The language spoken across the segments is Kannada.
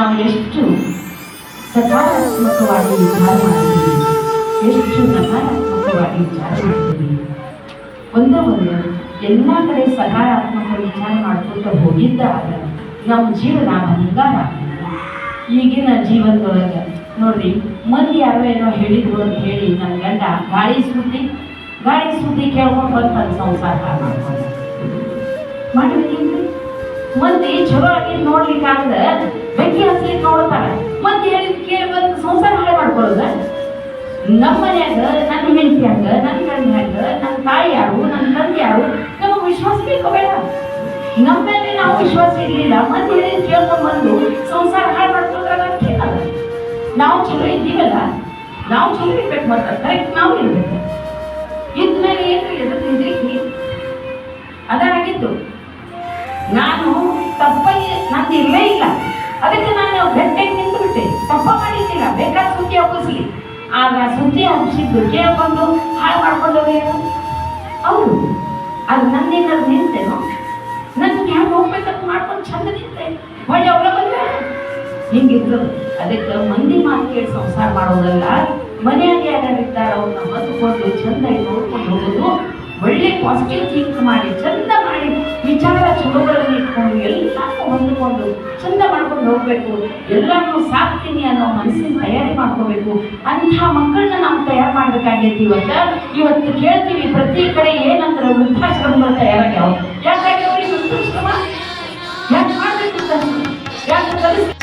ನಾವು ಎಷ್ಟು ಸಕಾರಾತ್ಮಕವಾಗಿ ವಿಚಾರ ಮಾಡ್ತೀವಿ, ಎಷ್ಟು ನಕಾರಾತ್ಮಕವಾಗಿ ವಿಚಾರ ಮಾಡ್ತೀವಿ. ಒಂದು ಎಲ್ಲ ಕಡೆ ಸಕಾರಾತ್ಮಕ ವಿಚಾರ ಮಾಡ್ಕೊತ ಹೋಗಿದ್ದಾಗ ನಮ್ಮ ಜೀವನ ಬಂಗಾರ ಆಗ್ತದೆ. ಈಗಿನ ಜೀವನದೊಳಗೆ ನೋಡ್ರಿ, ಮಂದಿ ಯಾರೋ ಏನೋ ಹೇಳಿದ್ರು ಅಂತ ಹೇಳಿ ನನ್ನ ಗಂಡ ಗಾಳಿ ಸುದ್ದಿ ಕೇಳ್ಕೊಂಡು ಬಂದು ಸಂಸಾರ ಮಾಡ್ಕೊಂಡು ಮಾಡಿದ್ರಿ. ಮಂದಿ ಚಲೋ ಆಗಿ ನೋಡ್ಲಿಕ್ಕಾಗದ ಬೆಂಕಿ ಹಚ್ಲಿಕ್ಕೆ ನೋಡ್ತಾರೆ. ಮಂದಿ ಹೇಳಿದ ಕೇಳಿ ಬಂದು ಸಂಸಾರ ಹಾಳೆ ಮಾಡ್ಕೊಳ್ಳೋದ. ನಮ್ಮ ಮನ್ಯಾಗ ನನ್ನ ಹೆಂಡತಿ ಹಂಗ, ನನ್ನ ಗಂಡ ಹಂಗ, ನನ್ನ ತಾಯಿ ಯಾರು, ನನ್ನ ತಂದೆ ಯಾರು, ನಮಗೆ ವಿಶ್ವಾಸ ಬೇಕಬೇಡ. ನಮ್ಮ ಮೇಲೆ ನಾವು ವಿಶ್ವಾಸ ಇರಲಿಲ್ಲ, ಮಂದಿ ಹೇಳಿದ ಕೇಳ್ಕೊಂಡು ಬಂದು ಸಂಸಾರ ಹಾಳು ಮಾಡ್ಕೊಂಡ್ರಾಗ ಕೇಳಲ್ಲ. ನಾವು ಚಲೋ ಇದ್ದೀವಲ್ಲ, ನಾವು ಚಲೋ ಇರ್ಬೇಕು, ಮತ್ತೆ ಕರೆಕ್ಟ್ ನಾವು ಇರ್ಬೇಕು. ಇದ್ಮೇಲೆ ಏನು ಎದುರಿದ್ರಿ ಅದಾಗಿತ್ತು. ನಾನು ತಪ್ಪಾಗಿ ನಂದು ಇರಲೇ ಇಲ್ಲ, ಅದಕ್ಕೆ ನಾನು ಗಟ್ಟಿಗೆ ನಿಂತು ಬಿಟ್ಟೆ. ತಪ್ಪ ಮಾಡಿದ್ದಿಲ್ಲ, ಬೇಕಾದ ಸುದ್ದಿ ಹಬ್ಬಿಸ್ಲಿ. ಆದ್ರೆ ಸುದ್ದಿ ಹಬ್ಬಿಸಿದ್ದು ಕೇಳ್ಕೊಂಡು ಹಾಳು ಮಾಡ್ಕೊಂಡವ್ರು ಅವರು. ಅದು ನಂದೇನಾದ್ರು ನಿಂತೇನೋ, ನನ್ಗೆ ಹ್ಯಾಂಗ ಹೋಗ್ಬೇಕಂತ ಮಾಡ್ಕೊಂಡು ಚಂದ ನಿಂತೆ ಹೊಳ್ಳಿ ಅವಳ ಬಂದ ಹಿಂಗಿರ್ತದೆ. ಅದಕ್ಕೆ ಮಂದಿ ಮಾತು ಕೇಳಿ ಸಂಸಾರ ಮಾಡೋದಲ್ಲ, ಮನೆಯಾಗ ಯಾರ್ಯಾರಿದ್ದಾರೆ ಅವ್ರನ್ನ ಹೊಂದ್ಕೊಂಡು ಚಂದ ನೋಡ್ಕೊಂಡು ಹೋಗೋದು. ಒಳ್ಳೆ ಪಾಸಿಟಿವ್ ಥಿಂಕ್ ಮಾಡಿ, ಚಂದ ಮಾಡಿ, ವಿಚಾರ ಚಲೋಗಳನ್ನು ಇಟ್ಕೊಂಡು ಎಲ್ಲಾನು ಹೊಂದ್ಕೊಂಡು ಚಂದ ಮಾಡ್ಕೊಂಡು ಹೋಗ್ಬೇಕು. ಎಲ್ಲಾನು ಸಾಕ್ತೀನಿ ಅನ್ನೋ ಮನಸ್ಸಿನ ತಯಾರಿ ಮಾಡ್ಕೋಬೇಕು. ಅಂಥ ಮಕ್ಕಳನ್ನ ನಾವು ತಯಾರು ಮಾಡ್ಬೇಕಾಗೈತಿ. ಇವತ್ತು ಕೇಳ್ತೀವಿ ಪ್ರತಿ ಕಡೆ ಏನಂದ್ರೆ ವೃದ್ಧಾಶ್ರಮಗಳು ತಯಾರಾಗ್ಯಾವ. ಯಾಕಾಗಿ ಅವ್ರಿಗೆ ವೃದ್ಧಾಶ್ರಮ ಯಾಕೆ ಮಾಡ್ಬೇಕು, ಯಾಕೆ ಕಲಿಸ್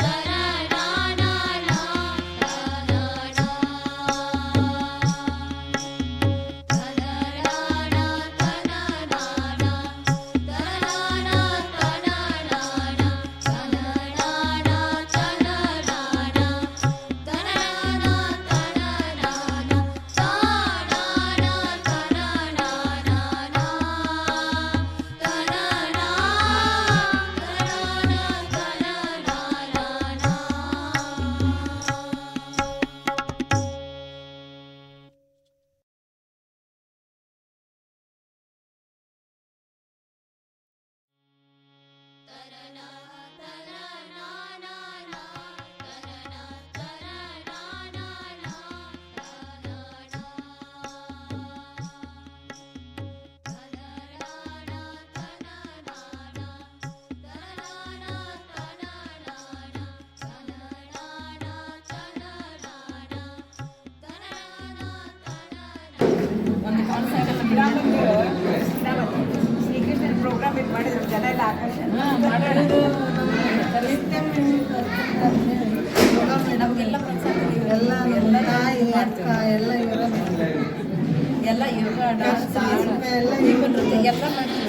ಶ್ರೀಕೃಷ್ಣನ ಪ್ರೋಗ್ರಾಮ್ ಇದು ಮಾಡಿದ್ರು, ಜನ ಎಲ್ಲ ಆಕರ್ಷಣೆ ನಮಗೆಲ್ಲ ಎಲ್ಲ ಎಲ್ಲ ಯೋಗ ಡಾನ್ಸ್ ಎಲ್ಲ ಮಾಡ್ತೀವಿ.